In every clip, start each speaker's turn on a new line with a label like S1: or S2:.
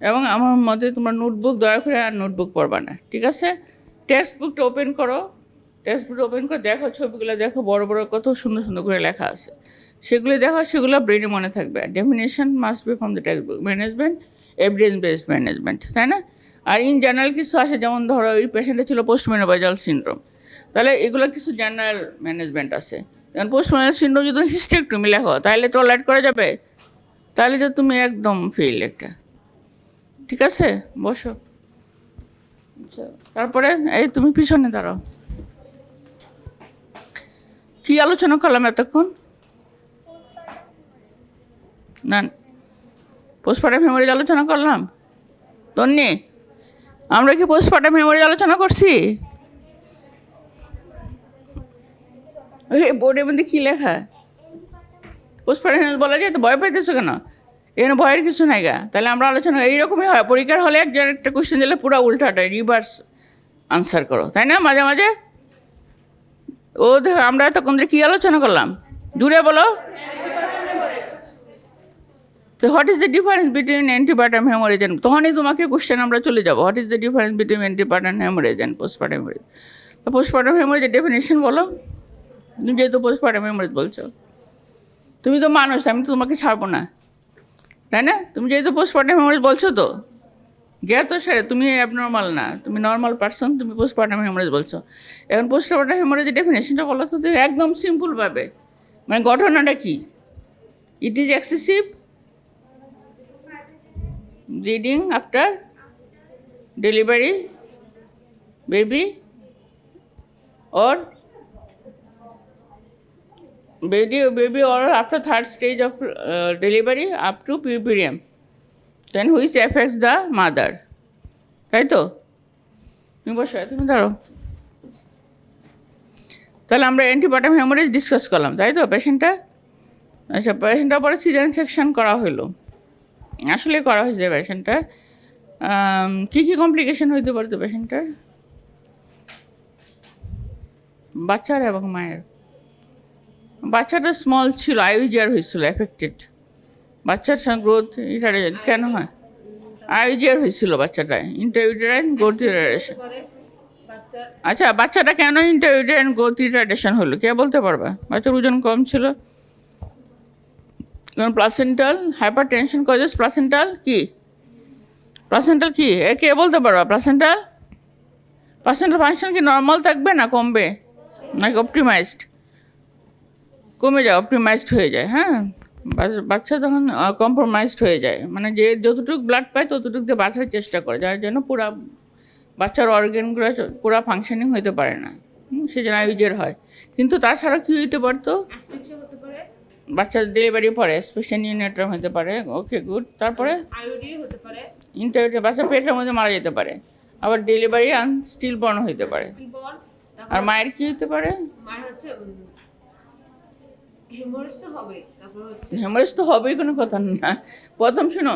S1: এবং আমার মতে তোমরা নোটবুক দয়া করে আর নোটবুক পড়বা না, ঠিক আছে? টেক্সট বুকটা ওপেন করো, টেক্সট বুক ওপেন করে দেখো, ছবিগুলো দেখো, বড় বড় কত সুন্দর সুন্দর করে লেখা আছে, সেগুলো দেখো, সেগুলো ব্রেনে মনে থাকবে। Definition must be from the text book. Management, evidence based management, তাই না? আর ইন জেনারেল কিছু আসে, যেমন ধরো এই পেশেন্টটা ছিল পোস্ট মেনোপজাল সিনড্রোম, তাহলে এগুলো কিছু জেনারেল ম্যানেজমেন্ট আছে। যেমন পোস্ট মেনোপজাল সিনড্রোম যদি হিস্টেক্টমি লেখো, তাহলে টলারেট করা যাবে? তাহলে যে তুমি একদম ফেল একটা, ঠিক আছে? বসো। আচ্ছা, তারপরে এই তুমি পিছনে দাঁড়াও। কি আলোচনা করলাম এতক্ষণ? না, পোস্টপার্টাম হেমোরেজ আলোচনা করলাম। তন্নি, আমরা কি পোস্টপার্টাম হেমোরেজ আলোচনা করছি? ওই বোর্ডের মধ্যে কী লেখা? পোস্টপার্টাম হেমোরেজ বলা যায় তো, ভয় পাইতেছো কেন? এখানে ভয়ের কিছু নাই গা। তাহলে আমরা আলোচনা এইরকমই হয়, পরীক্ষার হলে একজন একটা কোয়েশ্চেন দিলে পুরো উল্টাটাই রিভার্স আনসার করো, তাই না? মাঝে মাঝে ও দেখো, আমরা এতক্ষণ কী আলোচনা করলাম? জুড়ে বলো তো। What is the difference between antepartum haemorrhage and, তখনই তোমাকে কোশ্চেন আমরা চলে যাবো, what is the difference between antepartum haemorrhage and postpartum haemorrhage. তো পোস্টপার্টাম হেমোরেজের ডেফিনেশন বলো। তুমি যেহেতু পোস্টপার্টাম হেমোরেজ বলছো, তুমি তো মানুষ, আমি তো তোমাকে ছাড়বো না, তাই না? তুমি যেহেতু পোস্টপার্টাম হেমোরেজ বলছো, তো জ্ঞাত সারে তুমি অ্যাবনর্মাল না, তুমি নর্মাল পারসন, তুমি পোস্টপার্টাম হেমোরেজ বলছো। এখন পোস্টপার্টাম হেমোরেজের ডেফিনেশনটা বলো তো একদম সিম্পলভাবে, মানে ঘটনাটা কি? It is excessive bleeding after delivery baby or baby or after third stage of delivery up to puerperium, then which affects the mother, তাই তো? তুমি বসো, তুমি ধরো। তাহলে আমরা অ্যান্টিপার্টাম হেমোরেজ ডিসকাস করলাম, তাই তো? পেশেন্টটা, আচ্ছা, পেশেন্টটার পরে সিজারিয়ান সেকশন করা হলো, আসলে করা হয়েছে পেশেন্টটা। কী কী কমপ্লিকেশন হইতে পারতো পেশেন্টটার? বাচ্চার এবং মায়ের। বাচ্চাটা স্মল ছিল, আইউজিআর হয়েছিল এফেক্টেড। বাচ্চার গ্রোথ রিটার্ডেশন কেন হয়? আইউজিআর হয়েছিল বাচ্চাটা, ইন্টারইউটেরাইন গ্রোথ রিটার্ডেশন। আচ্ছা, বাচ্চাটা কেন ইন্টারইউটেরাইন গ্রোথ রিটার্ডেশন হলো, কে বলতে পারবা? বাচ্চার ওজন কম ছিল, কারণ placental hyper tension causes placental কি? প্লাসেন্টাল কি কে বলতে পারবা? প্লাসেন্টাল ফাংশন কি নর্মাল থাকবে না কমবে, নাকি অপটিমাইজড? কমে যায়, অপটিমাইজড হয়ে যায়। হ্যাঁ, বাচ্চা তখন কম্প্রোমাইজড হয়ে যায়, মানে যে যতটুকু ব্লাড পায় ততটুকু দিয়ে বাঁচার চেষ্টা করে, যার জন্য পুরা বাচ্চার অর্গানগুলো পুরা ফাংশনিং হইতে পারে না, সেই জন্য আইউজের হয়। কিন্তু তাছাড়া কী হইতে পারতো? বাচ্চার ডেলিভারি পরে স্পেশাল ইউনিট্রাম হতে পারে। ওকে, গুড। তারপরে ইন্টারভিউ, বাচ্চা পেটের মধ্যে মারা যেতে পারে, আবার ডেলিভারি স্টিল বর্ন হইতে পারে। আর মায়ের কি হতে পারে? হেমোরেজ তো হবেই, কোনো কথা না। প্রথম শোনো,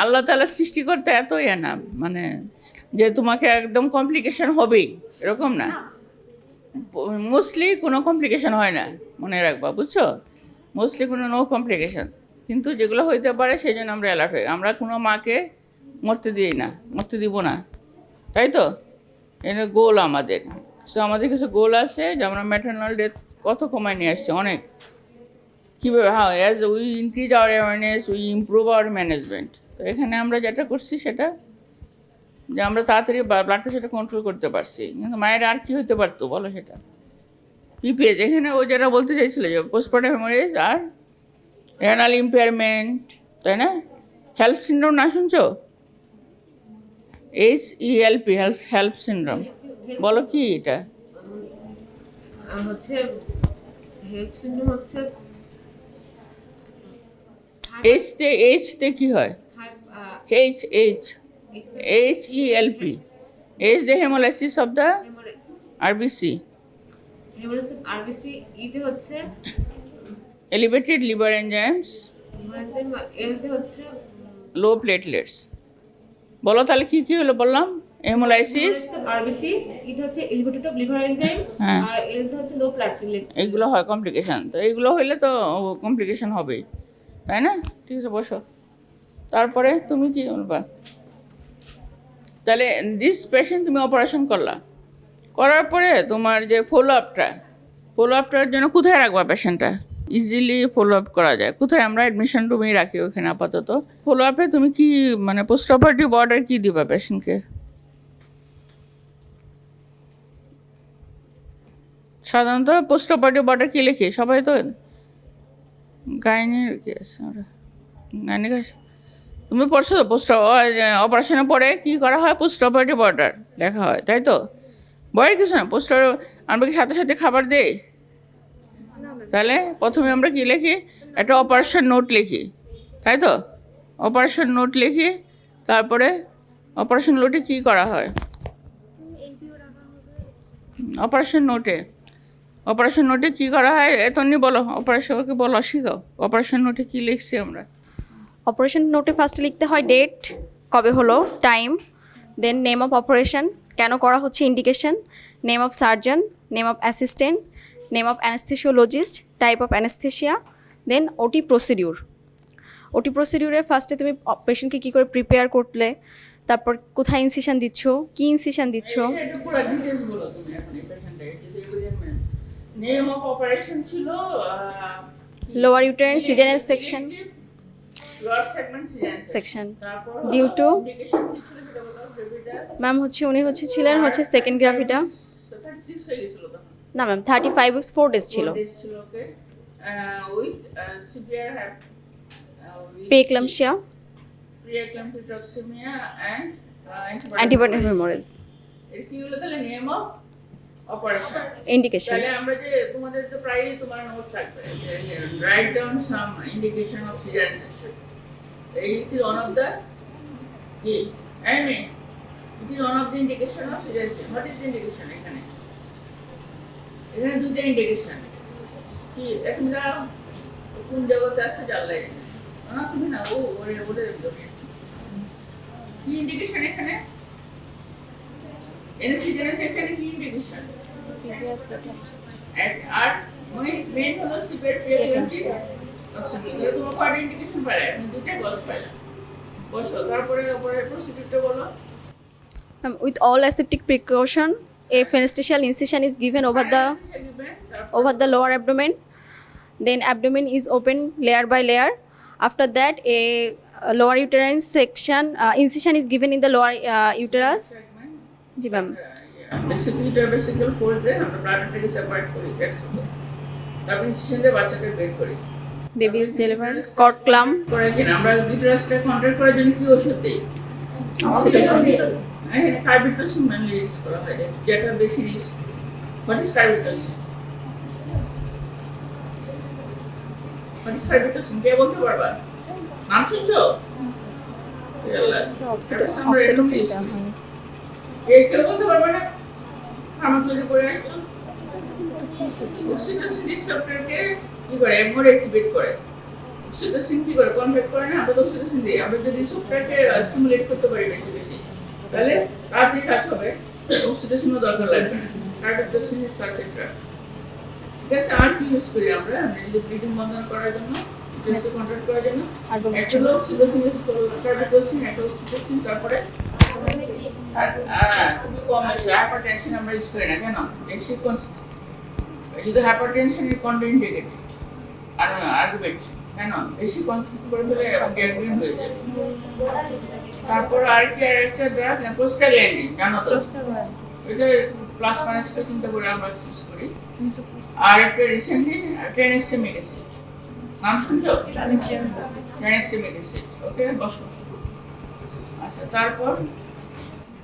S1: আল্লাহ তাআলা সৃষ্টি করতে এত না, মানে যে তোমাকে একদম কমপ্লিকেশন হবেই এরকম না। মোস্টলি কোনো কমপ্লিকেশন হয় না, মনে রাখবা, বুঝছো? মোস্টলি কোনো নো কমপ্লিকেশন, কিন্তু যেগুলো হইতে পারে সেই জন্য আমরা অ্যালার্ট হই। আমরা কোনো মাকে মরতে দিই না, মরতে দিব না, তাই তো? এটা গোল আমাদের। সো আমাদের কিছু গোল আছে, যে আমরা ম্যাটারনাল ডেথ কত কমায় নিয়ে আসছি, অনেক। কীভাবে? হ্যাঁ, as we increase our awareness we improve hour management. তো এখানে আমরা যেটা করছি সেটা, যে আমরা তাড়াতাড়ি ব্লাড প্রেশারটা কন্ট্রোল করতে পারছি। কিন্তু মায়ের আর কী হতে পারতো বলো সেটা? পিপিএস, এখানে ও যেটা বলতে চাইছিল যে পোস্টপার্টাম হেমোরেজ আর রেনাল ইম্পেয়ারমেন্ট, তাই না? হেল্প সিনড্রোম না শুনছো? HELP, হেল্প সিনড্রোম, বলো কি এটা?
S2: হচ্ছে হেল্প সিনড্রোম হচ্ছে
S1: এইচতে কি হয়? HELP, H the hemolysis of the RBC,
S2: hemolysis RBC. ইতে হচ্ছে
S1: elevated liver enzymes,
S2: এলতে হচ্ছে
S1: low platelets। বলো তাহলে কি কি হলো বললাম? হেমোলাইসিস
S2: আরবিসি, ইতে হচ্ছে এলিভেটেড অফ লিভার এনজাইম, আর এলতে হচ্ছে লো প্লেটলেট।
S1: এগুলো হয় কমপ্লিকেশন। তো এগুলো হইলে তো কমপ্লিকেশন হবেই, তাই না? ঠিক আছে, বসো। তারপরে তুমি কি বলবা? তাহলে দিস পেশেন্ট তুমি অপারেশন করলা, করার পরে তোমার যে ফলো আপটার জন্য কোথায় রাখবা পেশেন্টটা? ইজিলি ফলো আপ করা যায় কোথায়? আমরা অ্যাডমিশন রুমেই রাখি ওখানে আপাতত। ফলো আপে তুমি কি মানে পোস্ট অপারেটিভ অর্ডার কী দিবা পেশেন্টকে? সাধারণত পোস্ট অপারেটিভ অর্ডার কী লিখি সবাই তো? গাইনির কি আছে আমরা গাইনিক আছে, তুমি পড়ছো তো? পোস্ট অপারেশনের পরে কী করা হয়? পোস্ট অপারেটিভ অর্ডার লেখা হয়, তাই তো? বয়ের কিছু না, পোস্ট আমরা কি সাথে সাথে খাবার দিই? তাহলে প্রথমে আমরা কি লিখি? একটা অপারেশন নোট লিখি, তাই তো? অপারেশন নোট লিখি, তারপরে অপারেশন নোটে কী করা হয়? অপারেশন নোটে কী করা হয় এতনি বলো, অপারেশনকে বলো, শিখাও। অপারেশন নোটে কী লিখছি আমরা?
S3: অপারেশন নোটে ফার্স্টে লিখতে হয় ডেট, কবে হলো, time, then name of operation, কেন করা হচ্ছে, indication, name of surgeon, name of assistant, name of anaesthesiologist, type of anaesthesia, then OT procedure. ওটি প্রসিডিউরে ফার্স্টে তুমি পেশেন্টকে কী করে প্রিপেয়ার করলে, তারপর কোথায় ইনসিশন দিচ্ছ, কী ইনসিশন দিচ্ছ।
S1: নেম অফ অপারেশন ছিল
S3: lower uterine caesarean section
S1: lower segment
S3: section
S1: তারপর
S3: ডিউ টু
S1: ইন্ডিকেশন কি ছিল সেটা বলো।
S3: ম্যাম উনি ছিলেন সেকেন্ড গ্রাভিটা।
S1: 36 হয়ে গেছিল তখন।
S3: না ম্যাম 35 উইকস 4 ডেজ ছিল।
S1: ছিল okay with severe
S3: preeclampsia,
S1: preeclamptic toxaemia and
S3: antibiotic haemorrhage,
S1: এর কি হলো তাহলে? Name of operation,
S3: indication.
S1: তাহলে আমরা যে তোমাদের তো প্রায় তোমার নোট থাকবে যে write down some indication of caesarean section. এই ইজ ওয়ান অফ দ্য কি I mean it is one of the indication of caesarean section. What is the indication? এখানে দুটো ইন্ডিকেশন কি তোমরা কোন জগতে আছে জানলে না তুমি? না ও ওরে ওরে কি ইন্ডিকেশন এখানে? সিজারিয়ান সেকশনে কি ইন্ডিকেশন? আর মেন হলো সিভিয়ার প্রিএক্লাম্পটিক টক্সিমিয়া। তোমার কয়টা ইন্ডিকেশন পাইলে? তুমি দুটো গস পাইলে। বসো, তারপরে উপরে প্রসিডিউরটা বলো।
S3: With all aseptic precaution, a phanestocecal incision is given over the lower abdomen. Then abdomen is opened layer by layer. After that, a lower uterine section incision is given in the lower uterus. G ma'am.
S1: Basically vesicle করে আমরা ব্লাডটাকে separate করি, তারপর incision দিয়ে বাচ্চাকে বের করি।
S3: Baby is delivered কট ক্লাম
S1: করে কিনা আমরা ইউটেরাসটা কন্ট্রোল করার জন্য কি ওষুধ দিই? কার্বিটোসিন মেনলি ইউজ করা হয়, যেটা বেশি রিস্ক। What is carbetocin? কে বলতে পারবা? নাম শুনছো?
S3: অক্সিটোসিন।
S1: কেউ বলতে পারবে না? ফার্মাকোলজি পড়ে আসছো। অক্সিটোসিন রিসেপ্টরকে কি করে? মোর অ্যাক্টিভেট করে। অক্সিটোসিন কি করে? কনভার্ট করে না? আমরা তো অক্সিটোসিন দিই। আমরা যদি রিসেপ্টরকে স্টিমুলেট করতে পারি বেশি বেশি, তাহলে তাড়াতাড়ি কাজ হবে, অক্সিটোসিনও দরকার লাগবে না। কার্বিটোসিন ইজ সাচ এ ড্রাগ। ঠিক আছে, আর কি ইউজ করি আমরা? ব্লিডিং বন্ধ করার জন্য, প্রেসার কন্ট্রোল করার জন্য একটা হলো অক্সিটোসিন ইউজ করব, কার্বিটোসিন, একটা অক্সিটোসিন, তারপরে খুবই কম আছে হাইপারটেনশন আমরা ইউজ করি না। কেন? বেশি যদি হাইপারটেনশন ইজ কন্ট্রাইন্ডিকেটেড আর আর্গুমেন্ট, কেন? বেশি কনসিউম করে ফেলে গ্যাংগ্রিন হয়ে যায়। তারপর আর কি আরেকটা ড্রাগ প্রোস্টাগ্ল্যান্ডিন, জানো তো? এটা প্লাস মাইনাসটা চিন্তা করে আমরা ইউজ করি। আর একটা রিসেন্টলি ট্রাইনেক্সিমিক অ্যাসিড, নাম শুনছো? ট্রাইনেক্সিমিক অ্যাসিড। ওকে, বসো। আচ্ছা,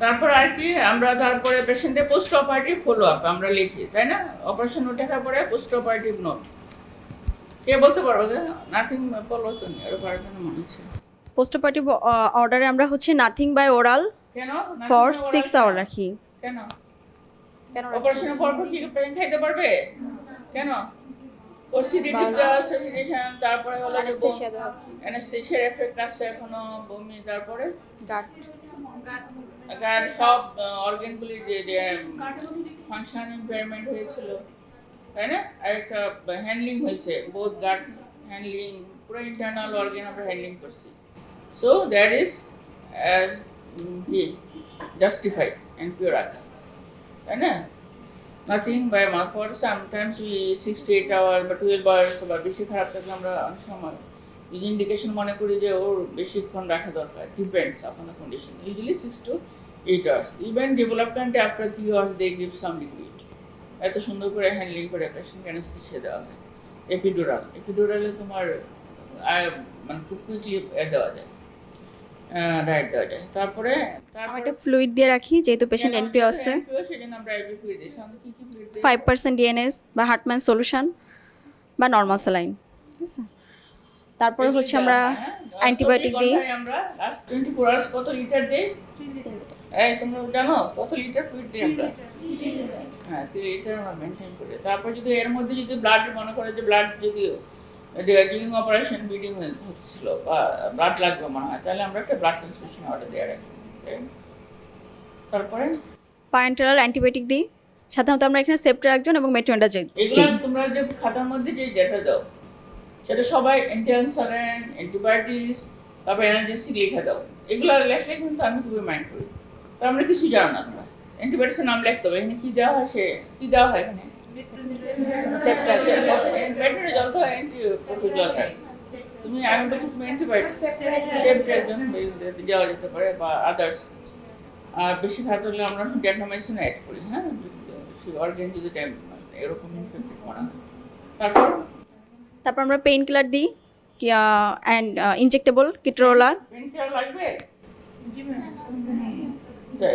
S1: তারপর আর কি আমরা তারপরে পেশেন্টের পোস্ট অপারেটিভ ফলো আপ আমরা লিখি, তাই না? অপারেশন নোট লেখার পরে পোস্ট অপারেটিভ নোট। কে বলতে পারবো? নাথিং বলো তো, এর পারবে না মনে হচ্ছে।
S3: পোস্ট অপারেটিভ অর্ডারে আমরা নাথিং বাই ওরাল
S1: কেন
S3: ফর 6 আওয়ার রাখি।
S1: কেন অপারেশনের পর কি পেন খাইতে পারবে? কেন? অক্সিডেটিভ সেডেশন, তারপরে হলো অ্যানেস্থেসিয়ার এফেক্ট আছে এখনো, বমি, তারপরে গার্ড সব অর্গানগুলি যে ফাংশন ইম্পেয়ারমেন্ট হয়েছিল, তাই না? আর একটা হ্যান্ডলিং হয়েছে, বোথ গার্ড হ্যান্ডলিং, পুরো ইন্টারনাল অর্গান আমরা হ্যান্ডলিং করছি। So that is justified NPO রাখা, তাই না? নাথিং বাই মার্ক for sometimes we 6 to 8 hour বা 12 আওয়ার্স বা বেশি খারাপ থাকলে আমরা অনেক সময় ইন্ডিকেশন মনে করি যে ওর বেশিক্ষণ রাখা দরকার, depends upon the condition, usually 6 to 8 hours. Even development after 3 hours they give some liquid. এত সুন্দর করে হ্যান্ডলিং করে পেশেন্ট অ্যানেস্থেসিয়া দেওয়া হয়। এপিডুরালে তোমার মানে খুব কুইকলি দেওয়া যায়, ডায়েট দেওয়া যায়। তারপরে
S3: আমি একটা ফ্লুইড দিয়ে রাখি যেহেতু পেশেন্ট এনপিও আছে,
S1: সেজন্য আমরা আইভি ফ্লুইড দিই। সাধারণত কি কি ফ্লুইড দিই?
S3: 5% ডিএনএস বা হার্টম্যান সলিউশন বা নর্মাল স্যালাইন, ঠিক আছে। তারপরে হচ্ছে আমরা অ্যান্টিবায়োটিক দিই।
S1: আমরা লাস্ট 24 আওয়ার্স কত লিটার দেই? এই তোমরা জানো কত লিটার ফ্লুইড দিই আমরা? হ্যাঁ, 3 লিটার আমরা মেনটেন করি। তারপর যদি এর মধ্যে যদি ব্লাড মনে করে যে ব্লাড যদি ডিউরিং অপারেশন ব্লিডিং হচ্ছিল বা ব্লাড লাগবে মনে হয়, তাহলে আমরা একটা ব্লাড ট্রান্সফিউশন অর্ডার দিয়ে রাখি। তারপরে
S3: প্যারেন্টারাল অ্যান্টিবায়োটিক দিই। সাধারণত আমরা এখানে সেপ্ট্রাকজন এবং মেট্রোনিডাজোল
S1: এগুলো তোমরা যে খাতার মধ্যে যে যেটা দাও সেটা সবাই অ্যান্টিঅ্যানসারেন, অ্যান্টিবায়োটিক্স, তারপর অ্যানালজেসিক লিখে দাও। এগুলো লেখলে কিন্তু আমি খুবই মাইন্ড করি। তো আমরা কিছু জানো না, তোমরা অ্যান্টিবায়োটিক্সের নাম লিখতে হবে। এখানে কী দেওয়া হয়, সে কী দেওয়া হয় এখানে?
S3: সেপ্ট্রাকজন।
S1: মেট্রোনিডাজল তো অ্যান্টিপ্রোটোজল হয়। তুমি আমি বলছি তুমি অ্যান্টিবায়োটিক সেপ্ট্রাকজন দেওয়া যেতে পারে বা আদার্স। আর বেশি খারাপ হলে আমরা ড্যাক্টোমেসিন অ্যাড করি, হ্যাঁ, অর্গান যদি এরকম ইনফেক্টেড মনে হয়।
S3: তারপর আমরা পেইন কিলার দিই অ্যান্ড ইনজেক্টেবল কিটোরোলা।
S1: পেন কিলার লাগবে?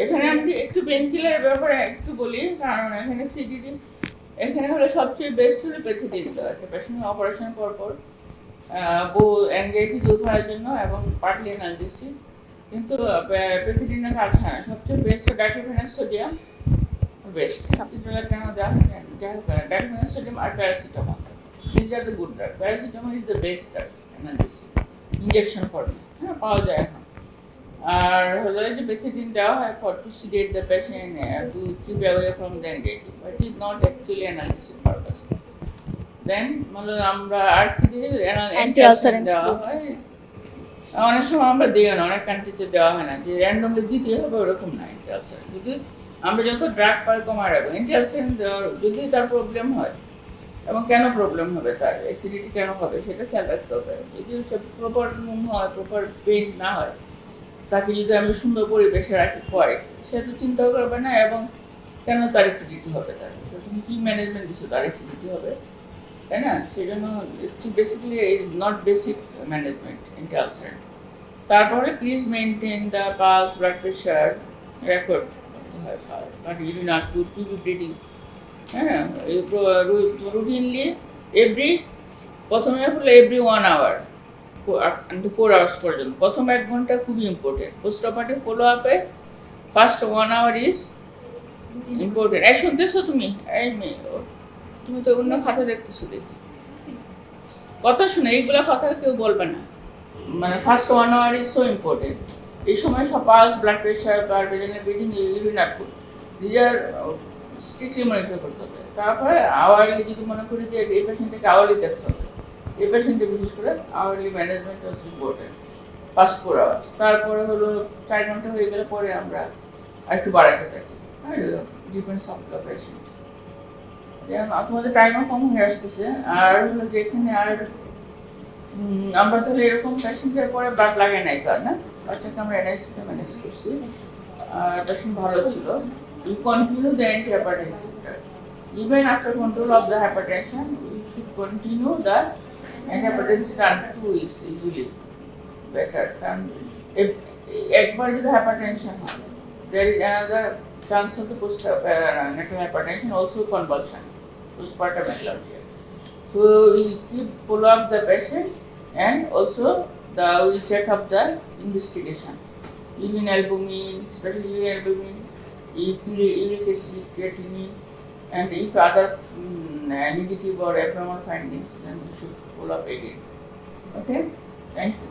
S1: এখানে আমি একটু পেন কিলারের ব্যাপারে একটু বলি, কারণ এখানে সিডিডি এখানে হলো সবচেয়ে বেস্ট হলো পেথিডিন দেওয়া। একটা পেশেন্ট অপারেশন পরপর অ্যাংজাইটি দূর করার জন্য এবং পার্টলি অ্যানালজেসিক, কিন্তু পেথিডিনের কাজ হয় না। সবচেয়ে best diclofenac sodium best. Subcutaneous কেন দেওয়া হয়? যাই হোক, ডাইক্লোফেনাক সোডিয়াম আর paracetamol, these are the good drug. Paracetamol is the best drug analgesic, injection form, হ্যাঁ, পাওয়া যায় এখন। আর হলো যে বেথিডিন দেওয়া হয় for to sedate the patient to keep away from the anxiety, but it is not actually analgesic purpose. Then মানে আমরা আর কি দিই? অ্যান্টিঅ্যালসারেন্ট দেওয়া হয়। অনেক সময় আমরা দিই না, অনেক কান্ট্রিতে দেওয়া হয় না যে র্যান্ডমলি দিতে হবে, ওরকম না। অ্যান্টিঅ্যালসারেন্ট যদি আমরা যত ড্রাগ পাই কমায় রাখবো। অ্যান্টিঅ্যালসারেন্ট যদি তার প্রবলেম হয় এবং কেন প্রবলেম হবে, তার অ্যাসিডিটি কেন হবে সেটা খেয়াল রাখতে হবে। যদি সে প্রপার ঘুম হয়, প্রপার পেইন না হয়, তাকে যদি আমি সুন্দর পরিবেশে রাখি পরে, সে তো চিন্তা করবে না এবং কেন তার অ্যাসিডিটি হবে, তার তুমি কী ম্যানেজমেন্ট দিচ্ছ তার অ্যাসিডিটি হবে, তাই না? সেই জন্য বেসিক্যালি নট বেসিক ম্যানেজমেন্ট অ্যান্টিঅ্যালসারেন্ট। তারপরে please maintain the pulse, blood pressure record করতে হয়, but urine output, TB bleeding, হ্যাঁ, রুটিনলি প্রথমে হলো এভরি 1 hour to 4 hours পর্যন্ত। প্রথম 1 ঘন্টা খুবই ইম্পর্টেন্ট। পোস্ট অপারেটিভ ফলো আপে ফার্স্ট 1 hour ইজ ইম্পর্টেন্ট। এই শুনতেছো তুমি? এই মেয়ে, তুমি তো অন্য খাতা দেখতেছো দেখি, কথা শুনে এইগুলো কথা কেউ বলবে না। মানে first 1 hour is so important. এই সময় সব pulse, blood pressure, bleeding, urine output, these are strictly monitor করতে হবে। তারপরে আওয়ারলি যদি মনে করি যে এই পেশেন্টটাকে আওয়ারলি দেখতে হবে, এই পেশেন্টে বিশেষ করে hourly management is important, first 4 hours। তারপরে হলো 4 ঘন্টা হয়ে গেলে পরে আমরা একটু বাড়াতে থাকি, ডিপেন্ডস অন দ্য পেশেন্ট। তোমাদের টাইমও কম হয়ে আসতেছে। আর হলো যেখানে আর আমরা তাহলে এরকম পেশেন্টের পরে ব্লাড লাগে নাই তো আর, না? বাচ্চাকে আমরা এনআইসিতে ম্যানেজ করছি, আর পেশেন্ট ভালো ছিল। We continue the anti-hypertensive drug. Even after control of the hypertension, we should continue the anti-hypertensive until 2 weeks usually better. And if একবার যদি hypertension হয়, there is another chance of the postnatal hypertension, also convulsion, postpartum eclampsia. So we keep follow up the patient and also we check up the investigation, urine albumin, especially urine albumin, uric acid, creatinine, and if other negative or abnormal findings, then we should follow up again. Okay, thank you.